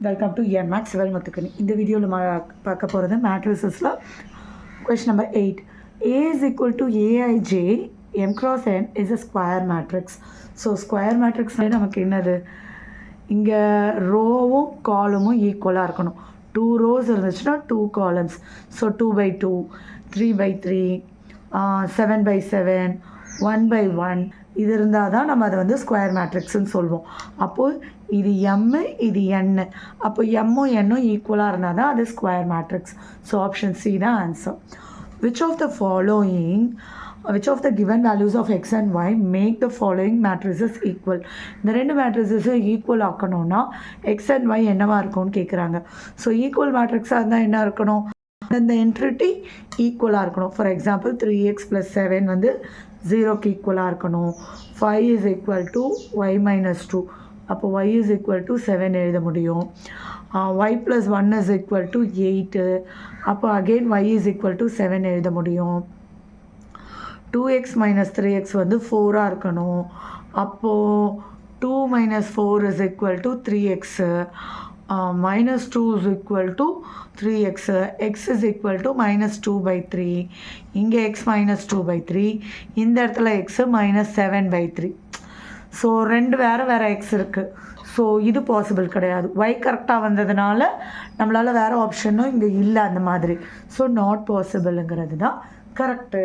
Welcome to MX வெல்முத்துக்கணி. இந்த வீடியோவில் பார்க்க போகிறது மேட்ரிசஸில் question number 8. A is equal to Aij m cross n is a square matrix. So square மேட்ரிக்ஸ்னாலே நமக்கு என்னது, இங்கே ரோவும் காலமும் ஈக்குவலாக இருக்கணும். 2 rows இருந்துச்சுன்னா 2 columns. ஸோ 2/2, 3/3, 7/7, 1/1 இது இருந்தால் தான் நம்ம அதை வந்து ஸ்கொயர் மேட்ரிக்ஸ்ன்னு சொல்வோம். அப்போது இது எம்மு இது என்னு, அப்போ எம்மும் என்னும் ஈக்குவலாக இருந்தால் தான் அது square matrix. So option C தான் answer. Which of the given values of x and y make the following matrices equal? இந்த ரெண்டு மேட்ரிசஸும் ஈக்குவல் ஆக்கணும்னா எக்ஸ் அண்ட் ஒய் என்னவாக இருக்கும்னு கேட்குறாங்க. ஸோ ஈக்குவல் மேட்ரிக்ஸாக இருந்தால் என்ன இருக்கணும், அந்த என்ட்ரிட்டி ஈக்குவலாக இருக்கணும். ஃபார் எக்ஸாம்பிள் 3x + 7 வந்து 0க்கு ஈக்குவலாக இருக்கணும். 5 is equal to y - 2, அப்போ y is equal to 7 எழுத முடியும். y + 1 is equal to 8, அப்போ again y is equal to 7 எழுத முடியும். 2x - 3x வந்து 4ஆக இருக்கணும். அப்போது 2 - 4 is equal to 3x, -2 is equal to 3x, x is equal to -2/3. இங்கே x -2/3, இந்த இடத்துல x -7/3. ஸோ ரெண்டு வேறு எக்ஸ் இருக்குது. ஸோ இது பாசிபிள் கிடையாது. ஒய் கரெக்டாக வந்ததுனால நம்மளால் வேறு ஆப்ஷனும் இங்கே இல்லை அந்த மாதிரி. ஸோ நாட் பாசிபிள்ங்கிறது தான் கரெக்டு.